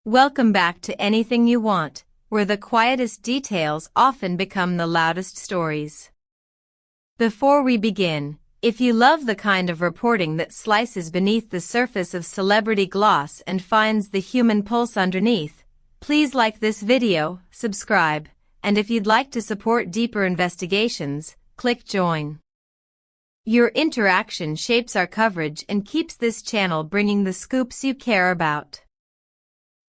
Welcome back to Anything You Want, where the quietest details often become the loudest stories. Before we begin, if you love the kind of reporting that slices beneath the surface of celebrity gloss and finds the human pulse underneath, please like this video, subscribe, and if you'd like to support deeper investigations, click join. Your interaction shapes our coverage and keeps this channel bringing the scoops you care about.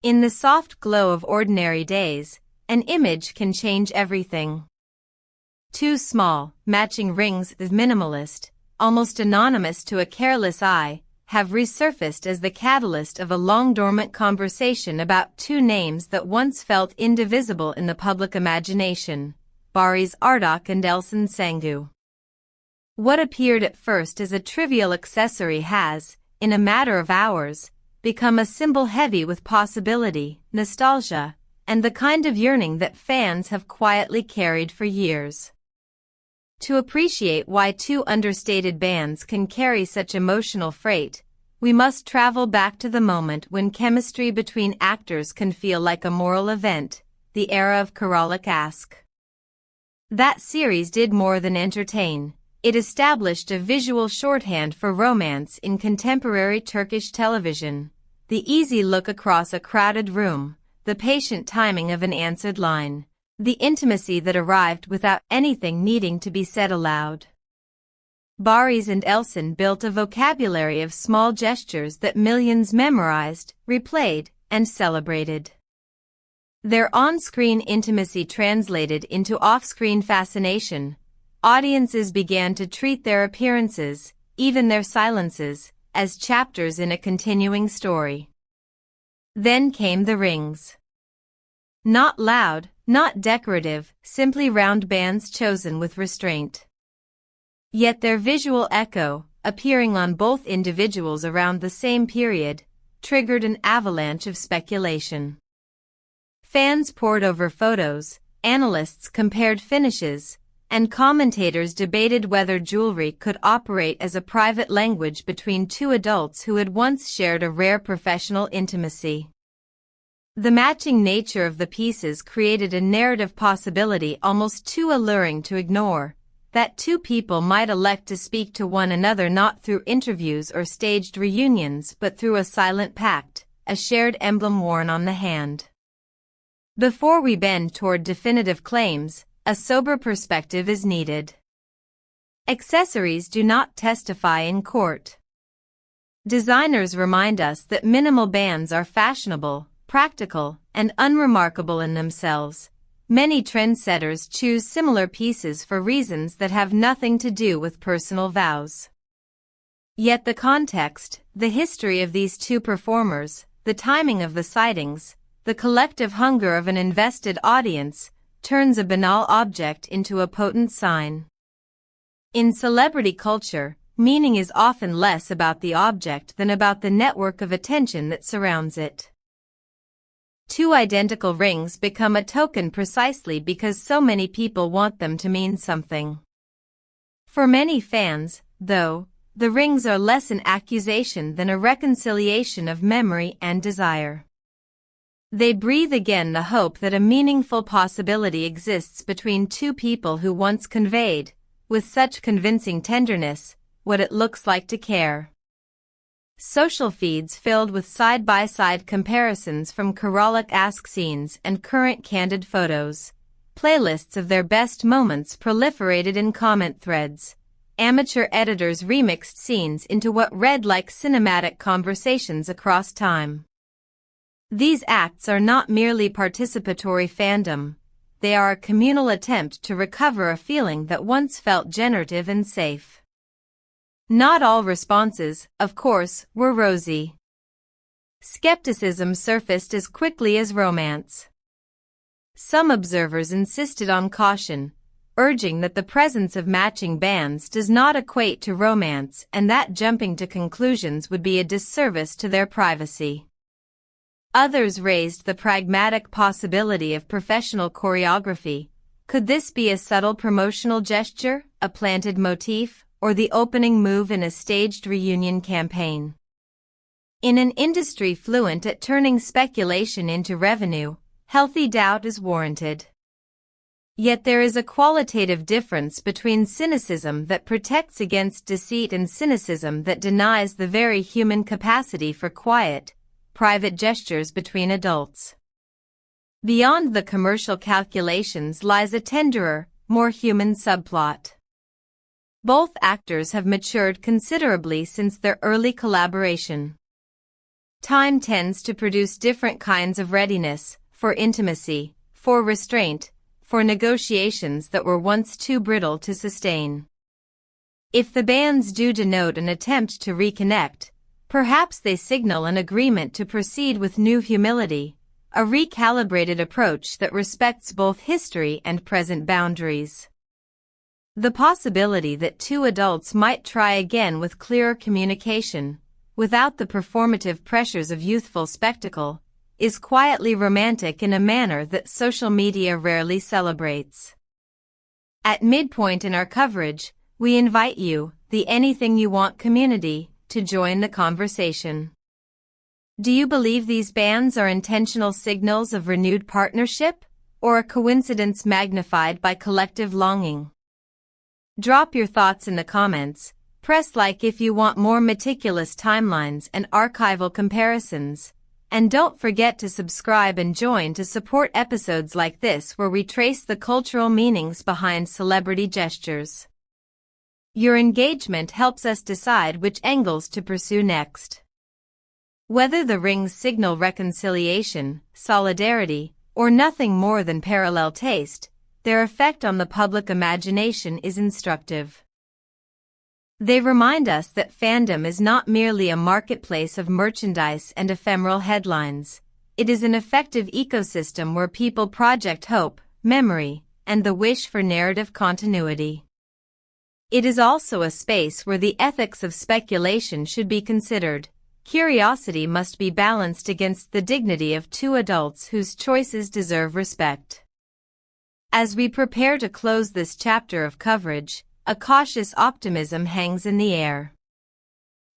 In the soft glow of ordinary days, an image can change everything. Two small, matching rings of minimalist, almost anonymous to a careless eye, have resurfaced as the catalyst of a long-dormant conversation about two names that once felt indivisible in the public imagination, Barış Arduç Elçin Sangu. What appeared at first as a trivial accessory has, in a matter of hours, become a symbol heavy with possibility, nostalgia, and the kind of yearning that fans have quietly carried for years. To appreciate why two understated bands can carry such emotional freight, we must travel back to the moment when chemistry between actors can feel like a moral event, the era of Karalık Aşk. That series did more than entertain. It established a visual shorthand for romance in contemporary Turkish television. The easy look across a crowded room, the patient timing of an answered line, the intimacy that arrived without anything needing to be said aloud. Barış and Elçin built a vocabulary of small gestures that millions memorized, replayed, and celebrated. Their on-screen intimacy translated into off-screen fascination. Audiences began to treat their appearances, even their silences, as chapters in a continuing story. Then came the rings. Not loud, not decorative, simply round bands chosen with restraint. Yet their visual echo, appearing on both individuals around the same period, triggered an avalanche of speculation. Fans pored over photos, analysts compared finishes, and commentators debated whether jewelry could operate as a private language between two adults who had once shared a rare professional intimacy. The matching nature of the pieces created a narrative possibility almost too alluring to ignore, that two people might elect to speak to one another not through interviews or staged reunions but through a silent pact, a shared emblem worn on the hand. Before we bend toward definitive claims, a sober perspective is needed. Accessories do not testify in court. Designers remind us that minimal bands are fashionable, practical, and unremarkable in themselves. Many trendsetters choose similar pieces for reasons that have nothing to do with personal vows. Yet the context, the history of these two performers, the timing of the sightings, the collective hunger of an invested audience, turns a banal object into a potent sign. In celebrity culture, meaning is often less about the object than about the network of attention that surrounds it. Two identical rings become a token precisely because so many people want them to mean something. For many fans, though, the rings are less an accusation than a reconciliation of memory and desire. They breathe again the hope that a meaningful possibility exists between two people who once conveyed, with such convincing tenderness, what it looks like to care. Social feeds filled with side-by-side comparisons from Karalık Aşk scenes and current candid photos. Playlists of their best moments proliferated in comment threads. Amateur editors remixed scenes into what read like cinematic conversations across time. These acts are not merely participatory fandom, they are a communal attempt to recover a feeling that once felt generative and safe. Not all responses, of course, were rosy. Skepticism surfaced as quickly as romance. Some observers insisted on caution, urging that the presence of matching bands does not equate to romance and that jumping to conclusions would be a disservice to their privacy. Others raised the pragmatic possibility of professional choreography. Could this be a subtle promotional gesture, a planted motif, or the opening move in a staged reunion campaign? In an industry fluent at turning speculation into revenue, healthy doubt is warranted. Yet there is a qualitative difference between cynicism that protects against deceit and cynicism that denies the very human capacity for quiet, private gestures between adults. Beyond the commercial calculations lies a tenderer, more human subplot. Both actors have matured considerably since their early collaboration. Time tends to produce different kinds of readiness, for intimacy, for restraint, for negotiations that were once too brittle to sustain. If the bands do denote an attempt to reconnect, perhaps they signal an agreement to proceed with new humility, a recalibrated approach that respects both history and present boundaries. The possibility that two adults might try again with clearer communication, without the performative pressures of youthful spectacle, is quietly romantic in a manner that social media rarely celebrates. At midpoint in our coverage, we invite you, the Anything You Want community, to join the conversation. Do you believe these bands are intentional signals of renewed partnership, or a coincidence magnified by collective longing? Drop your thoughts in the comments, press like if you want more meticulous timelines and archival comparisons, and don't forget to subscribe and join to support episodes like this where we trace the cultural meanings behind celebrity gestures. Your engagement helps us decide which angles to pursue next. Whether the rings signal reconciliation, solidarity, or nothing more than parallel taste, their effect on the public imagination is instructive. They remind us that fandom is not merely a marketplace of merchandise and ephemeral headlines. It is an effective ecosystem where people project hope, memory, and the wish for narrative continuity. It is also a space where the ethics of speculation should be considered. Curiosity must be balanced against the dignity of two adults whose choices deserve respect. As we prepare to close this chapter of coverage, a cautious optimism hangs in the air.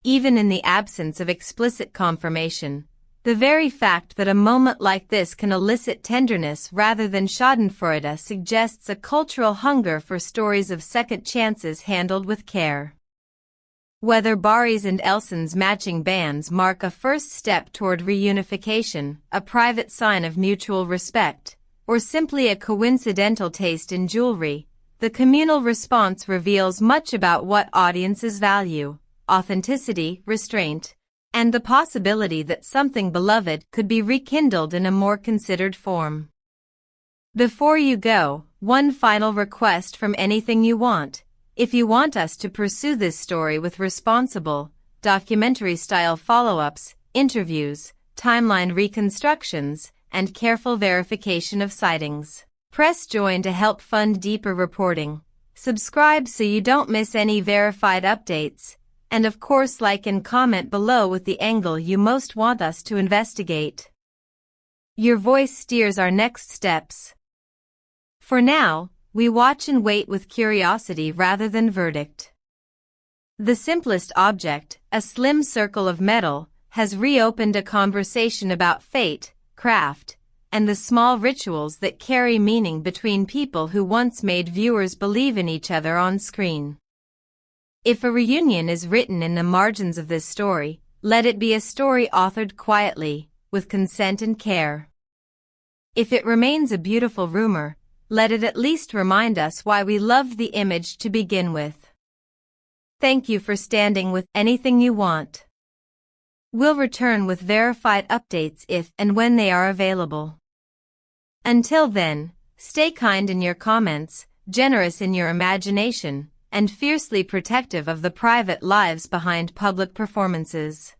Even in the absence of explicit confirmation, the very fact that a moment like this can elicit tenderness rather than schadenfreude suggests a cultural hunger for stories of second chances handled with care. Whether Barry's and Elsin's matching bands mark a first step toward reunification, a private sign of mutual respect, or simply a coincidental taste in jewelry, the communal response reveals much about what audiences value: authenticity, restraint, and the possibility that something beloved could be rekindled in a more considered form. Before you go, one final request from Anything You Want. If you want us to pursue this story with responsible, documentary-style follow-ups, interviews, timeline reconstructions, and careful verification of sightings, press join to help fund deeper reporting. Subscribe so you don't miss any verified updates, and of course like and comment below with the angle you most want us to investigate. Your voice steers our next steps. For now, we watch and wait with curiosity rather than verdict. The simplest object, a slim circle of metal, has reopened a conversation about fate, craft, and the small rituals that carry meaning between people who once made viewers believe in each other on screen. If a reunion is written in the margins of this story, let it be a story authored quietly, with consent and care. If it remains a beautiful rumor, let it at least remind us why we loved the image to begin with. Thank you for standing with Anything You Want. We'll return with verified updates if and when they are available. Until then, stay kind in your comments, generous in your imagination, and fiercely protective of the private lives behind public performances.